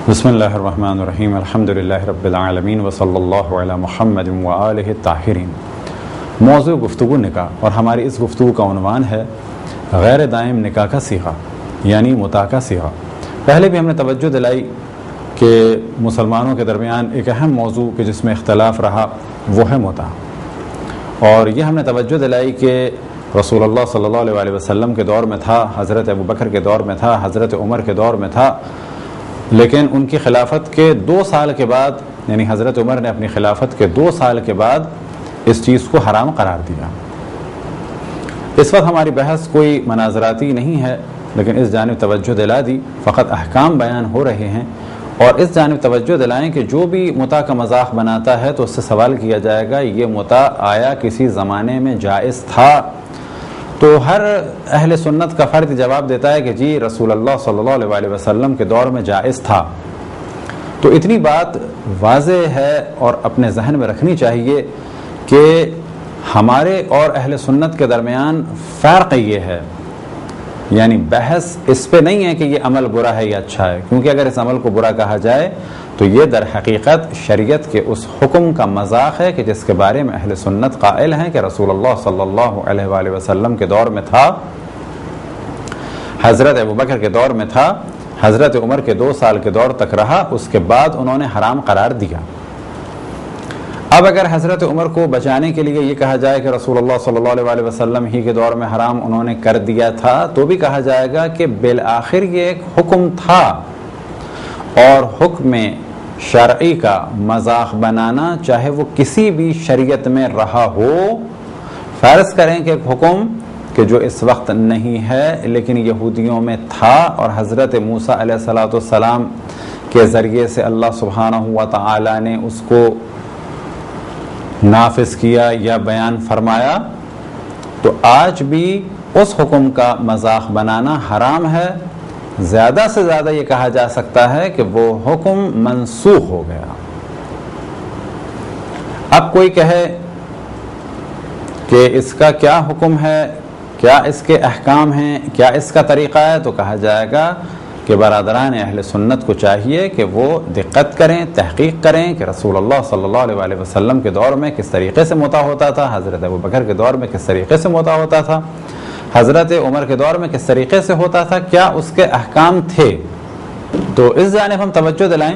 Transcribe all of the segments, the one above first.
بسم اللہ الرحمن الرحیم الحمدللہ رب العالمین وصلی اللہ علی محمد وآلہ الطاہرین۔ موضوع گفتگو نکاح، اور ہماری اس گفتگو کا عنوان ہے غیر دائم نکاح کا صیغہ، یعنی متاع کا صیغہ۔ پہلے بھی ہم نے توجہ دلائی کہ مسلمانوں کے درمیان ایک اہم موضوع کہ جس میں اختلاف رہا وہ ہے متاع، اور یہ ہم نے توجہ دلائی کہ رسول اللہ صلی اللہ علیہ وسلم کے دور میں تھا، حضرت ابوبکر کے دور میں تھا، حضرت عمر کے دور میں تھا، لیکن ان کی خلافت کے 2 سال کے بعد، یعنی حضرت عمر نے اپنی خلافت کے 2 سال کے بعد اس چیز کو حرام قرار دیا۔ اس وقت ہماری بحث کوئی مناظراتی نہیں ہے، لیکن اس جانب توجہ دلا دی، فقط احکام بیان ہو رہے ہیں، اور اس جانب توجہ دلائیں کہ جو بھی متاع کا مذاق بناتا ہے تو اس سے سوال کیا جائے گا یہ متاع آیا کسی زمانے میں جائز تھا؟ تو ہر اہل سنت کا فرد جواب دیتا ہے کہ جی رسول اللہ صلی اللہ علیہ وسلم کے دور میں جائز تھا۔ تو اتنی بات واضح ہے اور اپنے ذہن میں رکھنی چاہیے کہ ہمارے اور اہل سنت کے درمیان فرق یہ ہے، یعنی بحث اس پہ نہیں ہے کہ یہ عمل برا ہے یا اچھا ہے، کیونکہ اگر اس عمل کو برا کہا جائے تو یہ در حقیقت شریعت کے اس حکم کا مذاق ہے کہ جس کے بارے میں اہل سنت قائل ہیں کہ رسول اللہ صلی اللہ علیہ وآلہ وسلم کے دور میں تھا، حضرت ابوبکر کے دور میں تھا، حضرت عمر کے 2 سال کے دور تک رہا، اس کے بعد انہوں نے حرام قرار دیا۔ اب اگر حضرت عمر کو بچانے کے لیے یہ کہا جائے کہ رسول اللہ صلی اللہ علیہ وآلہ وسلم ہی کے دور میں حرام انہوں نے کر دیا تھا، تو بھی کہا جائے گا کہ بالآخر یہ ایک حکم تھا، اور حکم شرعی کا مذاق بنانا چاہے وہ کسی بھی شریعت میں رہا ہو، فرض کریں کہ ایک حکم کہ جو اس وقت نہیں ہے لیکن یہودیوں میں تھا، اور حضرت موسیٰ علیہ السلام کے ذریعے سے اللہ سبحانہ و تعالی نے اس کو نافذ کیا یا بیان فرمایا، تو آج بھی اس حکم کا مذاق بنانا حرام ہے۔ زیادہ سے زیادہ یہ کہا جا سکتا ہے کہ وہ حکم منسوخ ہو گیا۔ اب کوئی کہے کہ اس کا کیا حکم ہے، کیا اس کے احکام ہیں، کیا اس کا طریقہ ہے، تو کہا جائے گا کہ برادران اہل سنت کو چاہیے کہ وہ دقت کریں، تحقیق کریں کہ رسول اللہ صلی اللہ علیہ وسلم کے دور میں کس طریقے سے متاع ہوتا تھا، حضرت ابوبکر کے دور میں کس طریقے سے متاع ہوتا تھا، حضرت عمر کے دور میں کس طریقے سے ہوتا تھا، کیا اس کے احکام تھے۔ تو اس جانب ہم توجہ دلائیں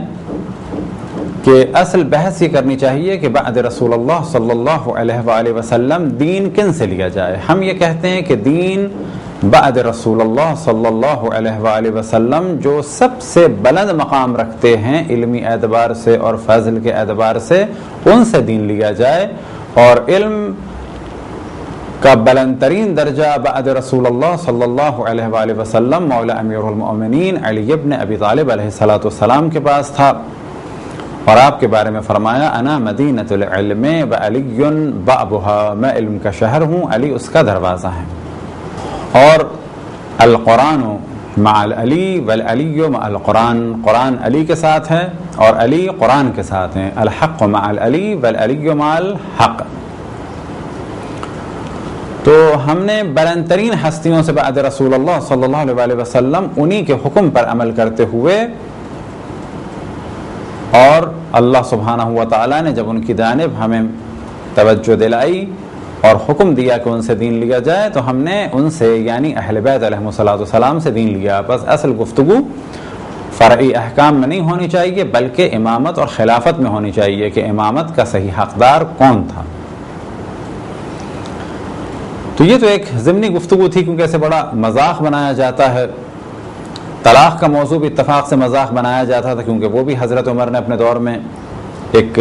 کہ اصل بحث یہ کرنی چاہیے کہ بعد رسول اللہ صلی اللہ علیہ وآلہ وسلم دین کن سے لیا جائے۔ ہم یہ کہتے ہیں کہ دین بعد رسول اللہ صلی اللہ علیہ وآلہ وسلم جو سب سے بلند مقام رکھتے ہیں علمی اعتبار سے اور فضل کے اعتبار سے، ان سے دین لیا جائے، اور علم کا بلند ترین درجہ بعد رسول اللہ صلی اللہ علیہ وآلہ وسلم مولا امیر المؤمنین علی ابن ابی طالب علیہ السلام کے پاس تھا، اور آپ کے بارے میں فرمایا انا مدینۃ العلم وعلی بابها، میں علم کا شہر ہوں، علی اس کا دروازہ ہے۔ اور القرآن مع العلی والعلی مع القرآن، قرآن علی کے ساتھ ہے اور علی قرآن کے ساتھ ہیں، الحق مع العلی والعلی مع الحق۔ تو ہم نے بلند ترین ہستیوں سے بعد رسول اللہ صلی اللہ علیہ وآلہ وسلم انہی کے حکم پر عمل کرتے ہوئے، اور اللہ سبحانہ و تعالی نے جب ان کی جانب ہمیں توجہ دلائی اور حکم دیا کہ ان سے دین لیا جائے، تو ہم نے ان سے یعنی اہل بیت علیہ السلام سے دین لیا۔ بس اصل گفتگو فرعی احکام میں نہیں ہونی چاہیے، بلکہ امامت اور خلافت میں ہونی چاہیے کہ امامت کا صحیح حقدار کون تھا۔ تو یہ تو ایک ضمنی گفتگو تھی، کیونکہ اسے بڑا مذاق بنایا جاتا ہے۔ طلاق کا موضوع بھی اتفاق سے مذاق بنایا جاتا تھا، کیونکہ وہ بھی حضرت عمر نے اپنے دور میں ایک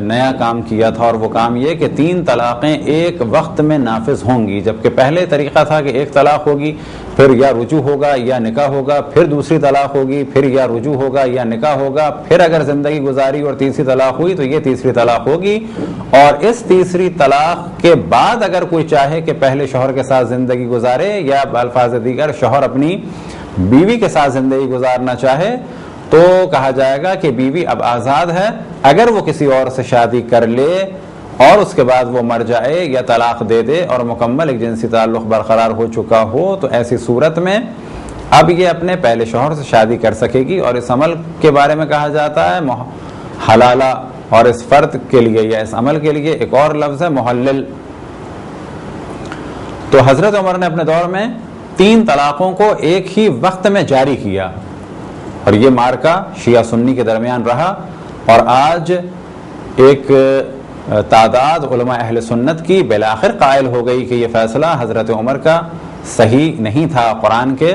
نیا کام کیا تھا، اور وہ کام یہ کہ 3 طلاقیں ایک وقت میں نافذ ہوں گی، جبکہ پہلے طریقہ تھا کہ 1 طلاق ہوگی، پھر یا رجوع ہوگا یا نکاح ہوگا، پھر دوسری طلاق ہوگی، پھر یا رجوع ہوگا یا نکاح ہوگا، پھر اگر زندگی گزاری اور تیسری طلاق ہوئی تو یہ تیسری طلاق ہوگی، اور اس تیسری طلاق کے بعد اگر کوئی چاہے کہ پہلے شوہر کے ساتھ زندگی گزارے، یا بالفاظ دیگر شوہر اپنی بیوی کے ساتھ زندگی گزارنا چاہے، تو کہا جائے گا کہ بیوی اب آزاد ہے۔ اگر وہ کسی اور سے شادی کر لے اور اس کے بعد وہ مر جائے یا طلاق دے دے اور مکمل ایک جنسی تعلق برقرار ہو چکا ہو، تو ایسی صورت میں اب یہ اپنے پہلے شوہر سے شادی کر سکے گی، اور اس عمل کے بارے میں کہا جاتا ہے حلالہ، اور اس فرد کے لیے یا اس عمل کے لیے ایک اور لفظ ہے محلل۔ تو حضرت عمر نے اپنے دور میں 3 طلاقوں کو ایک ہی وقت میں جاری کیا، اور یہ مارکا شیعہ سنی کے درمیان رہا، اور آج ایک تعداد علماء اہل سنت کی بالآخر قائل ہو گئی کہ یہ فیصلہ حضرت عمر کا صحیح نہیں تھا، قرآن کے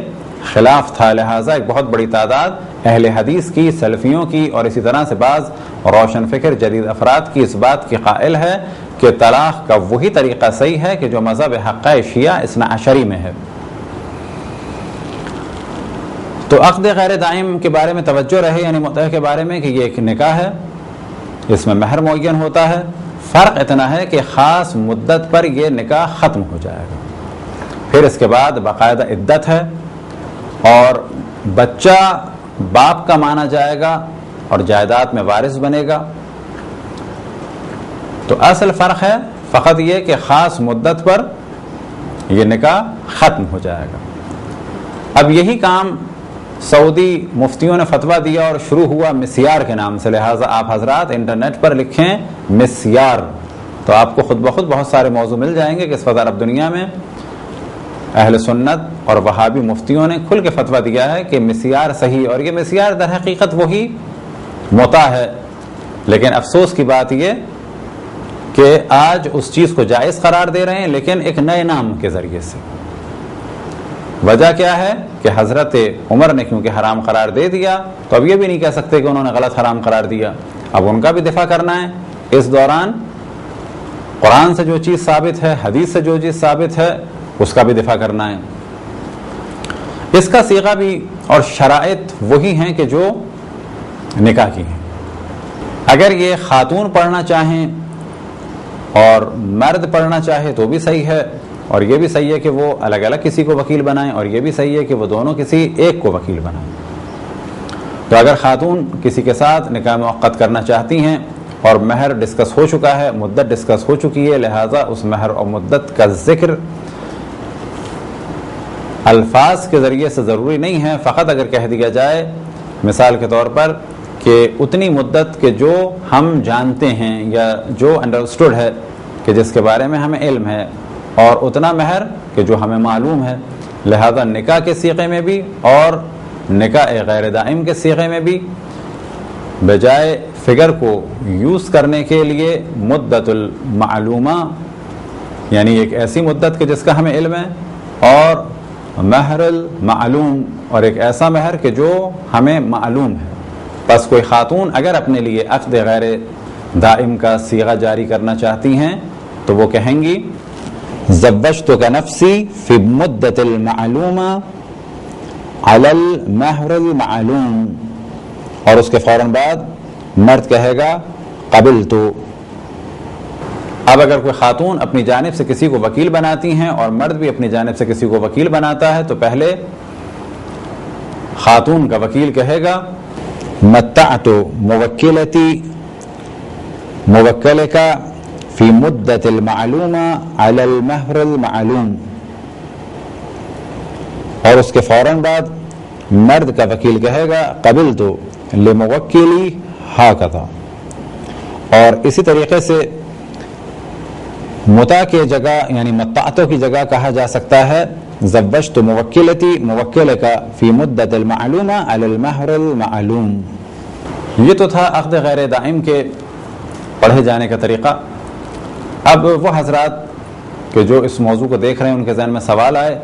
خلاف تھا۔ لہٰذا ایک بہت بڑی تعداد اہل حدیث کی، سلفیوں کی، اور اسی طرح سے بعض روشن فکر جدید افراد کی اس بات کی قائل ہے کہ طلاق کا وہی طریقہ صحیح ہے کہ جو مذہب حقہ شیعہ اثنا عشری میں ہے۔ تو عقد غیر دائم کے بارے میں توجہ رہے، یعنی متع کے بارے میں، کہ یہ ایک نکاح ہے، اس میں مہر معین ہوتا ہے، فرق اتنا ہے کہ خاص مدت پر یہ نکاح ختم ہو جائے گا، پھر اس کے بعد باقاعدہ عدت ہے، اور بچہ باپ کا مانا جائے گا اور جائیداد میں وارث بنے گا۔ تو اصل فرق ہے فقط یہ کہ خاص مدت پر یہ نکاح ختم ہو جائے گا۔ اب یہی کام سعودی مفتیوں نے فتویٰ دیا اور شروع ہوا مسیار کے نام سے، لہٰذا آپ حضرات انٹرنیٹ پر لکھیں مسیار، تو آپ کو خود بخود بہت سارے موضوع مل جائیں گے کہ اس وقت عرب دنیا میں اہل سنت اور وہابی مفتیوں نے کھل کے فتویٰ دیا ہے کہ مسیار صحیح، اور یہ مسیار در حقیقت وہی متع ہے، لیکن افسوس کی بات یہ کہ آج اس چیز کو جائز قرار دے رہے ہیں، لیکن ایک نئے نام کے ذریعے سے۔ وجہ کیا ہے کہ حضرت عمر نے کیونکہ حرام قرار دے دیا، تو اب یہ بھی نہیں کہہ سکتے کہ انہوں نے غلط حرام قرار دیا، اب ان کا بھی دفاع کرنا ہے۔ اس دوران قرآن سے جو چیز ثابت ہے، حدیث سے جو چیز ثابت ہے، اس کا بھی دفاع کرنا ہے۔ اس کا صیغہ بھی اور شرائط وہی ہیں کہ جو نکاح کی ہیں۔ اگر یہ خاتون پڑھنا چاہیں اور مرد پڑھنا چاہے تو بھی صحیح ہے، اور یہ بھی صحیح ہے کہ وہ الگ الگ کسی کو وکیل بنائیں، اور یہ بھی صحیح ہے کہ وہ دونوں کسی ایک کو وکیل بنائیں۔ تو اگر خاتون کسی کے ساتھ نکاح موقت کرنا چاہتی ہیں اور مہر ڈسکس ہو چکا ہے، مدت ڈسکس ہو چکی ہے، لہٰذا اس مہر اور مدت کا ذکر الفاظ کے ذریعے سے ضروری نہیں ہے، فقط اگر کہہ دیا جائے مثال کے طور پر کہ اتنی مدت کے جو ہم جانتے ہیں یا جو انڈرسٹوڈ ہے کہ جس کے بارے میں ہمیں علم ہے، اور اتنا مہر کہ جو ہمیں معلوم ہے، لہذا نکاح کے صیغے میں بھی اور نکاح غیر دائم کے صیغے میں بھی بجائے فگر کو یوز کرنے کے لیے مدت المعلومہ، یعنی ایک ایسی مدت کہ جس کا ہمیں علم ہے، اور مہر المعلوم، اور ایک ایسا مہر کہ جو ہمیں معلوم ہے۔ پس کوئی خاتون اگر اپنے لیے عقد غیر دائم کا صیغہ جاری کرنا چاہتی ہیں تو وہ کہیں گی زوجتک نفسی فی مدت المعلومہ علی المہر المعلوم، اور اس کے فوراً بعد مرد کہے گا قبلت۔ اب اگر کوئی خاتون اپنی جانب سے کسی کو وکیل بناتی ہیں اور مرد بھی اپنی جانب سے کسی کو وکیل بناتا ہے، تو پہلے خاتون کا وکیل کہے گا متعت موکلتی موکلک فی مدت المعلومہ علی المہر المعلوم، اور اس کے فوراً بعد مرد کا وکیل کہے گا قبلت لموکلی ہکذا۔ اور اسی طریقے سے متع کی جگہ یعنی متعتو کی جگہ کہا جا سکتا ہے زوجت موکلتی موکلک فی مدت المعلومہ علی المہر المعلوم۔ یہ تو تھا عقد غیر دائم کے پڑھے جانے کا طریقہ۔ اب وہ حضرات کہ جو اس موضوع کو دیکھ رہے ہیں ان کے ذہن میں سوال آئے،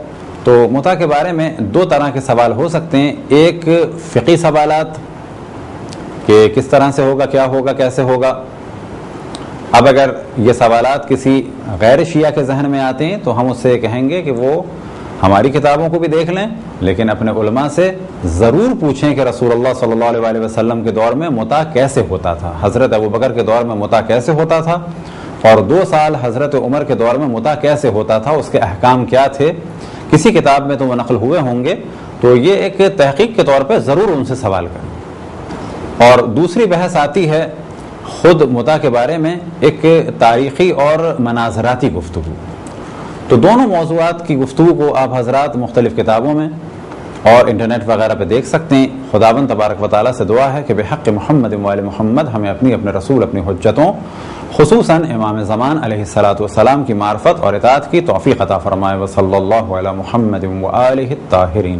تو متع کے بارے میں 2 طرح کے سوال ہو سکتے ہیں۔ ایک فقہی سوالات کہ کس طرح سے ہوگا، کیا ہوگا، کیسے ہوگا۔ اب اگر یہ سوالات کسی غیر شیعہ کے ذہن میں آتے ہیں تو ہم اس سے کہیں گے کہ وہ ہماری کتابوں کو بھی دیکھ لیں، لیکن اپنے علماء سے ضرور پوچھیں کہ رسول اللہ صلی اللہ علیہ وسلم کے دور میں متع کیسے ہوتا تھا، حضرت ابوبکر کے دور میں متع کیسے ہوتا تھا، اور 2 سال حضرت عمر کے دور میں متع کیسے ہوتا تھا، اس کے احکام کیا تھے۔ کسی کتاب میں تو وہ نقل ہوئے ہوں گے، تو یہ ایک تحقیق کے طور پہ ضرور ان سے سوال کریں۔ اور دوسری بحث آتی ہے خود متع کے بارے میں ایک تاریخی اور مناظراتی گفتگو۔ تو دونوں موضوعات کی گفتگو کو آپ حضرات مختلف کتابوں میں اور انٹرنیٹ وغیرہ پہ دیکھ سکتے ہیں۔ خداوند تبارک و تعالیٰ سے دعا ہے کہ بحق محمد و آل محمد ہمیں اپنے رسول اپنی حجتوں خصوصاً امام زمان علیہ السلام کی معرفت اور اطاعت کی توفیق عطا فرمائے۔ وصلی اللہ علی محمد و آلہ الطاہرین۔